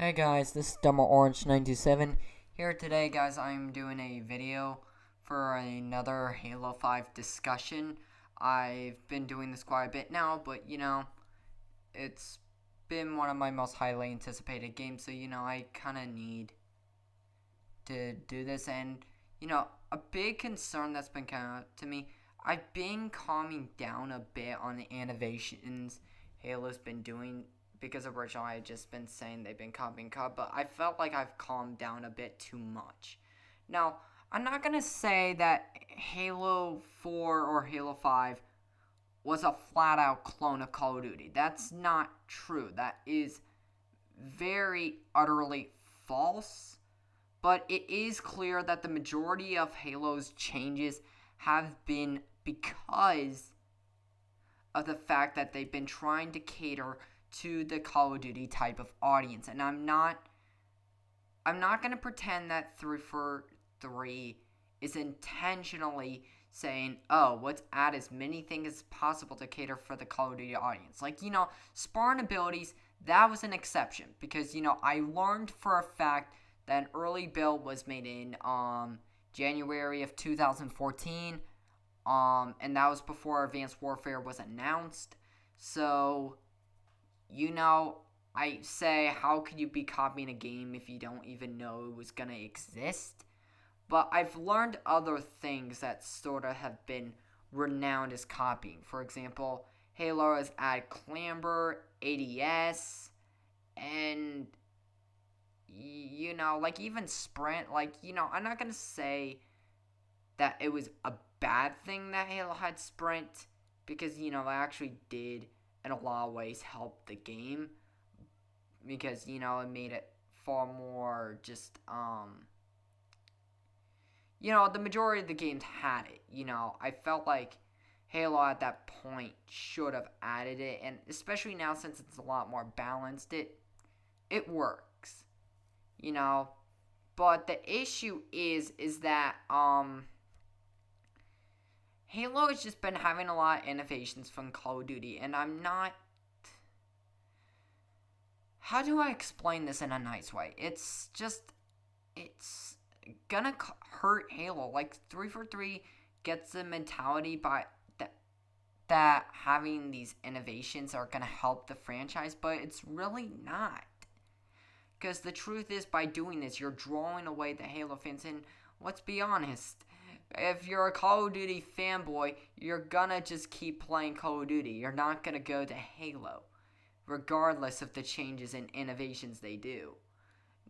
Hey guys, this is Dumber Orange 927 here today, guys. I'm doing a video for another Halo 5 discussion. I've been doing this quite a bit now, but it's been one of my most highly anticipated games, so I kind of need to do this. And a big concern that's been kind of to me, I've been calming down a bit on the innovations Halo's been doing, because originally I had just been saying they've been copying cut, but I felt like I've calmed down a bit too much. Now, I'm not gonna say that Halo 4 or Halo 5 was a flat out clone of Call of Duty. That's not true. That is very utterly false. But it is clear that the majority of Halo's changes have been because of the fact that they've been trying to cater to the Call of Duty type of audience. And I'm not going to pretend that 343 is intentionally saying, oh, let's add as many things as possible to cater for the Call of Duty audience. Like, Spartan abilities, that was an exception. Because, I learned for a fact that an early build was made in January of 2014. And that was before Advanced Warfare was announced. So, I say, how could you be copying a game if you don't even know it was going to exist? But I've learned other things that sort of have been renowned as copying. For example, Halo has added Clamber, ADS, and, like even Sprint. Like, I'm not going to say that it was a bad thing that Halo had Sprint, because, it actually did, in a lot of ways, help the game, because, it made it far more just, the majority of the games had it. I felt like Halo at that point should have added it, and especially now since it's a lot more balanced, it works, but the issue is that, Halo has just been having a lot of innovations from Call of Duty, and I'm not... How do I explain this in a nice way? It's gonna hurt Halo. Like, 343 gets the mentality by that having these innovations are gonna help the franchise, but it's really not. Because the truth is, by doing this, you're drawing away the Halo fans, and let's be honest, if you're a Call of Duty fanboy, you're gonna just keep playing Call of Duty. You're not gonna go to Halo, regardless of the changes and innovations they do.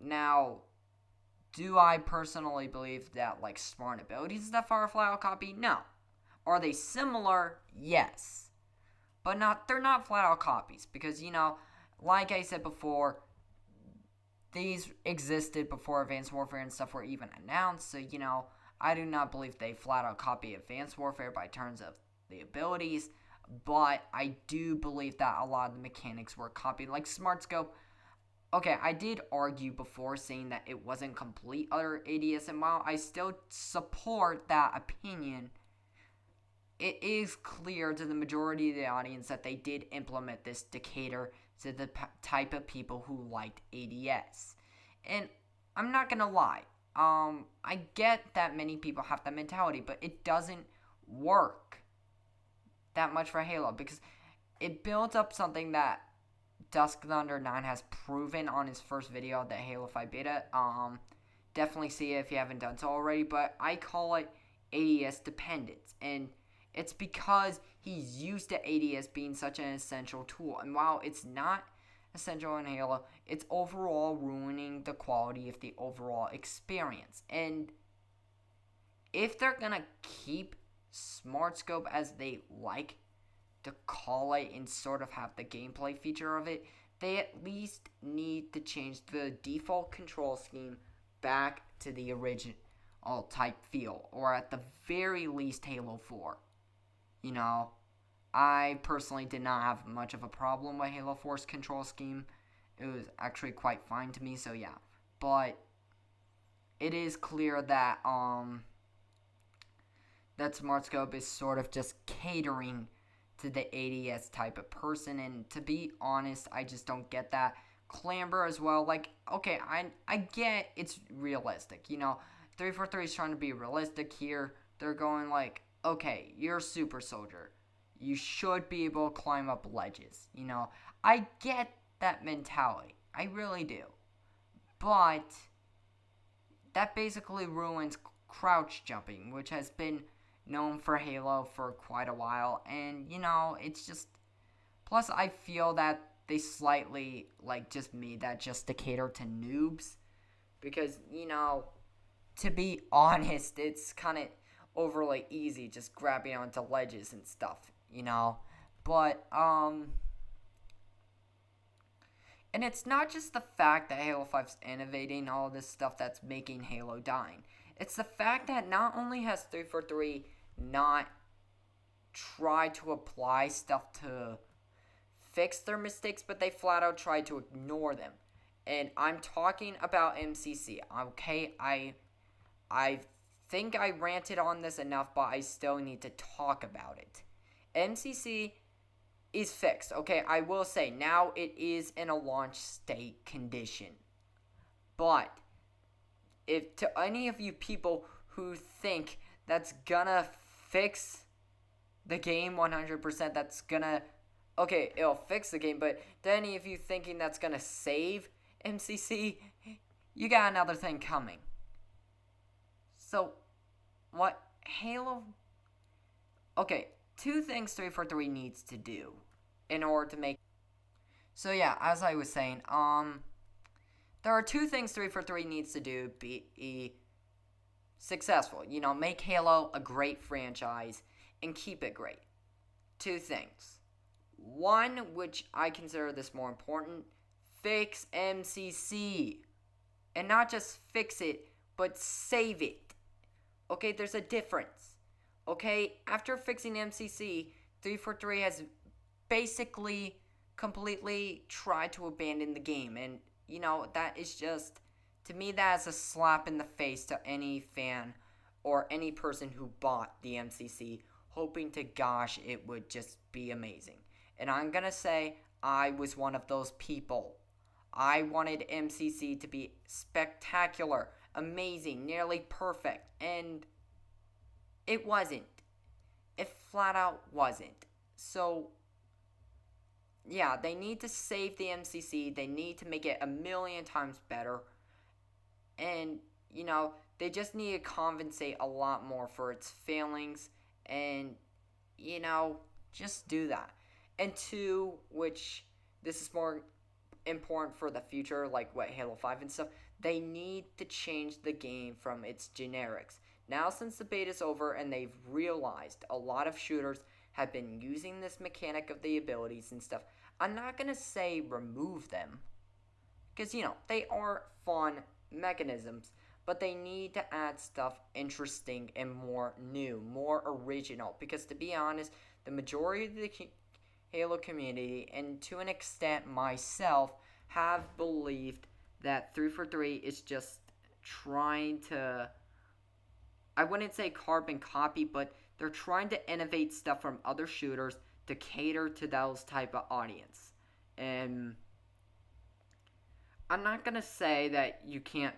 Now, do I personally believe that, like, Spartan abilities and stuff are a flat-out copy? No. Are they similar? Yes. But they're not flat-out copies, because, like I said before, these existed before Advanced Warfare and stuff were even announced, so, I do not believe they flat-out copy Advanced Warfare by terms of the abilities, but I do believe that a lot of the mechanics were copied, like Smart Scope. Okay, I did argue before saying that it wasn't complete utter ADS, and while I still support that opinion, it is clear to the majority of the audience that they did implement this to cater to the type of people who liked ADS. And I'm not gonna lie, I get that many people have that mentality, but it doesn't work that much for Halo, because it builds up something that Dusk Thunder 9 has proven on his first video, the Halo 5 beta. Definitely see it if you haven't done so already, but I call it ADS dependence, and it's because he's used to ADS being such an essential tool, and while it's not essential in Halo, it's overall ruining the quality of the overall experience. And if they're gonna keep Smart Scope as they like to call it and sort of have the gameplay feature of it, they at least need to change the default control scheme back to the original type feel, or at the very least Halo 4. I personally did not have much of a problem with Halo 4's control scheme. It was actually quite fine to me, so yeah. But it is clear that that Smart Scope is sort of just catering to the ADS type of person, and to be honest, I just don't get that. clamber as well. Like, okay, I get it's realistic. 343 is trying to be realistic here. They're going like, okay, you're a super soldier. You should be able to climb up ledges. I get that mentality. I really do. But that basically ruins crouch jumping, which has been known for Halo for quite a while. And, it's just. Plus, I feel that they slightly, just made that just to cater to noobs. Because, to be honest, it's kind of overly easy just grabbing onto ledges and stuff, But, and it's not just the fact that Halo 5's innovating all this stuff that's making Halo dying. It's the fact that not only has 343 not tried to apply stuff to fix their mistakes, but they flat out tried to ignore them. And I'm talking about MCC. Okay, I think I ranted on this enough, but I still need to talk about it. MCC is fixed. Okay, I will say now it is in a launch state condition. But if to any of you people who think that's gonna fix the game 100%, that's gonna, okay, it'll fix the game, but to any of you thinking that's gonna save MCC, you got another thing coming. So, what Halo... Okay, two things 343 needs to do in order to make... So yeah, as I was saying, there are two things 343 needs to do to be successful. Make Halo a great franchise and keep it great. Two things. One, which I consider this more important, fix MCC. And not just fix it, but save it. Okay, there's a difference. Okay, after fixing MCC, 343 has basically completely tried to abandon the game. And, that is just, to me, that is a slap in the face to any fan or any person who bought the MCC, hoping to gosh it would just be amazing. And I'm gonna say, I was one of those people. I wanted MCC to be spectacular, amazing, nearly perfect, and it wasn't. It flat out wasn't. So, yeah, they need to save the MCC. They need to make it a million times better. And, they just need to compensate a lot more for its failings. And, just do that. And two, which this is more important for the future, like what Halo 5 and stuff, they need to change the game from its generics. Now, since the beta's over and they've realized a lot of shooters have been using this mechanic of the abilities and stuff, I'm not going to say remove them, because, they are fun mechanisms, but they need to add stuff interesting and more new, more original, because to be honest, the majority of the Halo community, and to an extent myself, have believed that 343 is just trying to, I wouldn't say carbon copy, but they're trying to innovate stuff from other shooters to cater to those type of audience. And I'm not going to say that you can't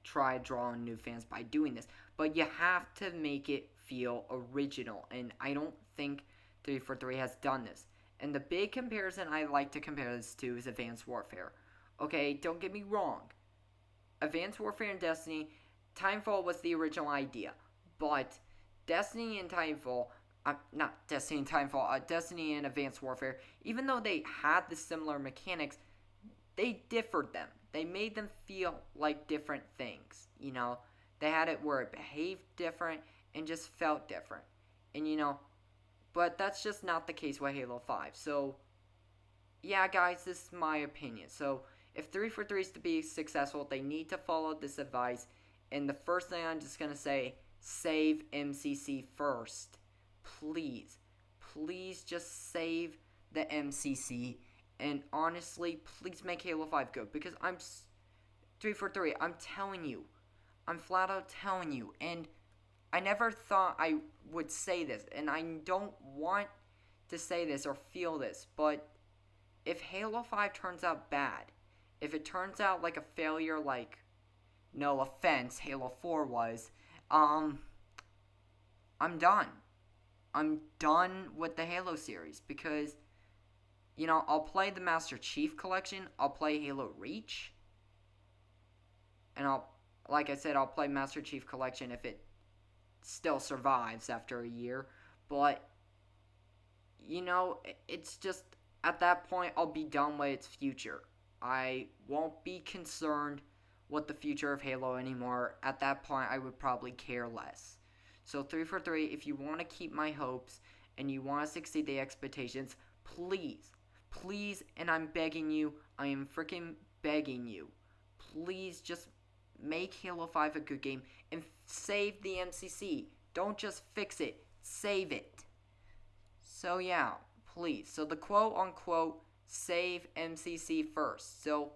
try drawing new fans by doing this, but you have to make it feel original, and I don't think 343 has done this. And the big comparison I like to compare this to is Advanced Warfare. Okay, don't get me wrong. Advanced Warfare and Destiny, Titanfall was the original idea. But Destiny and Titanfall, not Destiny and Titanfall, Destiny and Advanced Warfare, even though they had the similar mechanics, they differed them. They made them feel like different things, They had it where it behaved different and just felt different. And, but that's just not the case with Halo 5. So, yeah, guys, this is my opinion. So, if 343 is to be successful, they need to follow this advice. And the first thing I'm just going to say, save MCC first. Please. Please just save the MCC. And honestly, please make Halo 5 good. Because 343, I'm telling you. I'm flat out telling you. And I never thought I would say this, and I don't want to say this or feel this, but if Halo 5 turns out bad, if it turns out like a failure, like, no offense, Halo 4 was, I'm done. I'm done with the Halo series because, I'll play the Master Chief Collection, I'll play Halo Reach, and like I said, I'll play Master Chief Collection if it still survives after a year, but, it's just, at that point, I'll be done with its future. I won't be concerned with the future of Halo anymore. At that point, I would probably care less. So 343, if you want to keep my hopes and you want to succeed the expectations, please, and I'm begging you, I am freaking begging you, please just make Halo 5 a good game and save the MCC. Don't just fix it, save it. So yeah, please. So the quote unquote save MCC first. So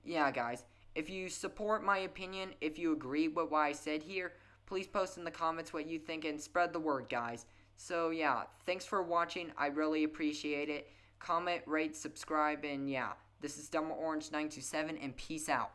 yeah, guys, if you support my opinion, if you agree with what I said here, please post in the comments what you think and spread the word, guys. So yeah, thanks for watching. I really appreciate it. Comment, rate, subscribe, and yeah, this is Dumber Orange 927, and peace out.